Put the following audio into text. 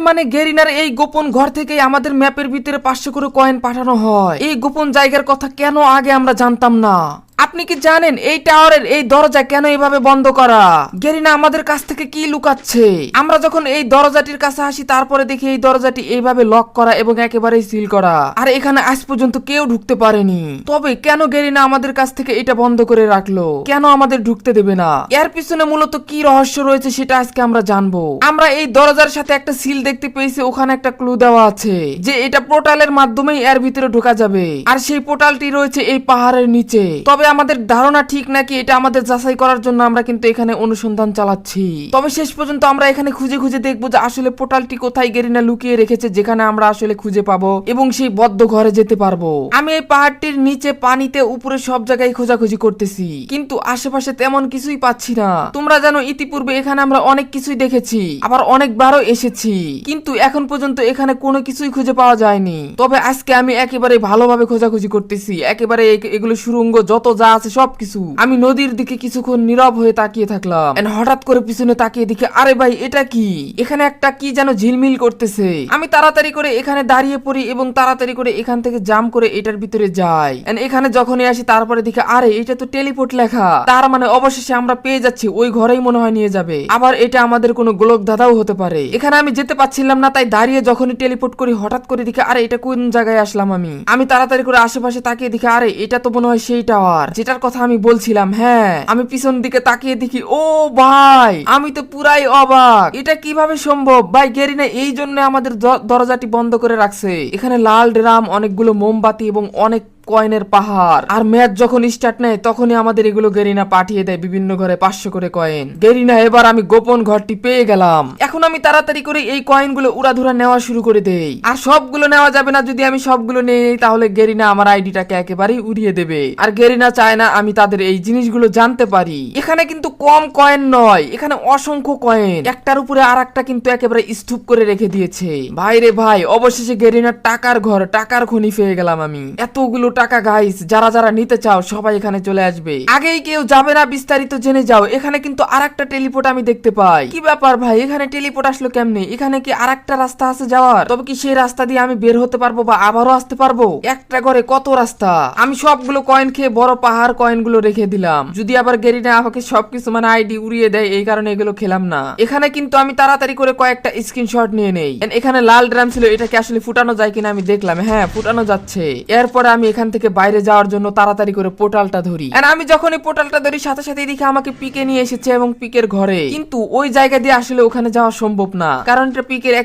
মানে গেরিনার এই গোপন ঘর থেকে আমাদের ম্যাপের ভিতরে 500 করে কয়েন পাঠানো হয়। এই গোপন জায়গার কথা কেন আগে আমরা জানতাম না? আপনি কি জানেন এই টাওয়ারের এই দরজা কেন এভাবে বন্ধ করা? গেরিনা আমাদের কাছ থেকে কি লুকাচ্ছে? আমরা যখন এই দরজাটির কাছে আসি তারপরে দেখি এই দরজাটি এইভাবে লক করা এবং একেবারেই সিল করা, আর এখানে আজ পর্যন্ত কেউ ঢুকতে পারেনি। তবে কেন গেরিনা আমাদের কাছ থেকে এটা বন্ধ করে রাখলো? কেন আমাদের ঢুকতে দেবে না? এর পিছনে মূলত কি রহস্য রয়েছে সেটা আজকে আমরা জানবো। আমরা এই দরজার সাথে একটা সিল দেখতে পেয়েছি, ওখানে একটা ক্লু দেওয়া আছে যে এটা পোর্টালের মাধ্যমেই এর ভিতরে ঢোকা যাবে, আর সেই পোর্টালটি রয়েছে এই পাহাড়ের নিচে। তবে আমাদের ধারণা ঠিক নাকি এটা আমাদের যাচাই করার জন্য আমরা কিন্তু এখানে অনুসন্ধান চালাচ্ছি। তবে শেষ পর্যন্ত আমরা এখানে খুঁজে খুঁজে দেখবো যে আসলে পোর্টালটি কোথায় গেরিনা লুকিয়ে রেখেছে, যেখানে আমরা আসলে খুঁজে পাবো এবং সেই বদ্ধ ঘরে যেতে পারবো। আমি এই পাহাড়টির নিচে, পানিতে, উপরে সব জায়গায় খোঁজাখুঁজি করতেছি, কিন্তু আশেপাশে তেমন কিছুই পাচ্ছি না। তোমরা জানো ইতিপূর্বে এখানে আমরা অনেক কিছুই দেখেছি, আবার অনেকবারও এসেছি, কিন্তু এখন পর্যন্ত এখানে কোনো কিছুই খুঁজে পাওয়া যায়নি। তবে আজকে আমি একেবারে ভালোভাবে খোঁজাখুঁজি করতেছি, একেবারে এগুলো সুড়ঙ্গ যত যা আছে সবকিছু। আমি নদীর দিকে কিছুক্ষণ নীরব হয়ে তাকিয়ে থাকলাম, হঠাৎ করে পিছনে তাকিয়ে দেখি আরে ভাই এটা কি? এখানে একটা কি যেন ঝিলমিল করতেছে। আমি তাড়াতাড়ি করে এখানে দাঁড়িয়ে পড়ি এবং তাড়াতাড়ি করে এখান থেকে জাম্প করে এটার ভিতরে যাই। এখানে যখনই আসি তারপরে দেখি আরে এটা তো টেলিপোর্ট লেখা, তার মানে অবশেষে আমরা পেয়ে যাচ্ছি, ওই ঘরেই মনে হয় নিয়ে যাবে। আবার এটা আমাদের কোনো গোলক ধাঁধাও হতে পারে। এখানে আমি যেতে পারছিলাম না, তাই দাঁড়িয়ে যখনই টেলিপোর্ট করি হঠাৎ করে দেখি আরে এটা কোন জায়গায় আসলাম আমি তাড়াতাড়ি করে আশেপাশে তাকিয়ে দেখি আরে এটা তো মনে হয় সেই টাওয়ার যেটার কথা আমি বলছিলাম। হ্যাঁ, আমি পিছন দিকে তাকিয়ে দেখি ও ভাই, আমি তো পুরাই অবাক, এটা কিভাবে সম্ভব? ভাই গেরিনা এই জন্য আমাদের দরজাটি বন্ধ করে রাখছে। এখানে লাল ড্রাম, অনেকগুলো মোমবাতি এবং অনেক কয়েনের পাহাড়। আর ম্যাচ যখন স্টার্ট নেয় তখনই আমাদের এগুলো গেরিনা পাঠিয়ে দেয় বিভিন্ন ঘরে 500 করে কয়েন। গেরিনা এবার আমি গোপন ঘরটি পেয়ে গেলাম। এখন আমি তাড়াতাড়ি করে এই কয়েনগুলো উড়াধুরা নেওয়া শুরু করে দেই। আর সবগুলো নেওয়া যাবে না, যদি আমি সবগুলো নিয়ে নেই তাহলে গেরিনা আমার আইডিটাকে একেবারেই উড়িয়ে দেবে। আর গেরিনা চায় না আমি তাদের এই জিনিসগুলো জানতে পারি। এখানে কিন্তু কম কয়েন নয়, এখানে অসংখ্য কয়েন, একটার উপরে আর একটা কিন্তু একেবারে স্তূপ করে রেখে দিয়েছে। ভাই রে ভাই, অবশেষে গেরিনার টাকার ঘর, টাকার খনি পেয়ে গেলাম আমি। এতগুলো টাকা গাইস, যারা যারা নিতে চাও সবাই এখানে চলে আসবে। আগেই কেউ যাবে না, বিস্তারিত জেনে যাও। এখানে কিন্তু আরেকটা টেলিপোর্ট আমি দেখতে পাই। কি ব্যাপার ভাই, এখানে টেলিপোর্ট আসলো কেমনে? এখানে কি আরেকটা রাস্তা আছে যাওয়ার? তবে কি সেই রাস্তা দিয়ে আমি বের হতে পারবো বা আবারও আসতে পারবো? একটা ঘরে কত রাস্তা। আমি সবগুলো কয়েন খেয়ে বড় পাহাড় কয়েনগুলো রেখে দিলাম, যদি আবার গেরিনা আমাকে সবকিছু মানে আইডি উড়িয়ে দেয়, এই কারণে এগুলো খেলাম না। এখানে কিন্তু আমি তাড়াতাড়ি করে কয়েকটা স্ক্রিনশট নিয়ে নেই। এখানে লাল ড্রাম ছিল, এটাকে আসলে ফুটানো যায় কিনা আমি দেখলাম। হ্যাঁ, ফুটানো যাচ্ছে। এরপরে আমি এখান থেকে বাইরে যাওয়ার জন্য তাড়াতাড়ি করে পোর্টালটা ধরি। আমি যখন এই পোর্টালটা ধরি সাথে সাথে দেখি আমাকে পিকে নিয়ে এসেছে এবং পিকের ঘরে, কিন্তু ওই জায়গা দিয়ে আসলে ওখানে যাওয়া সম্ভব না, কারণ এটা পিকের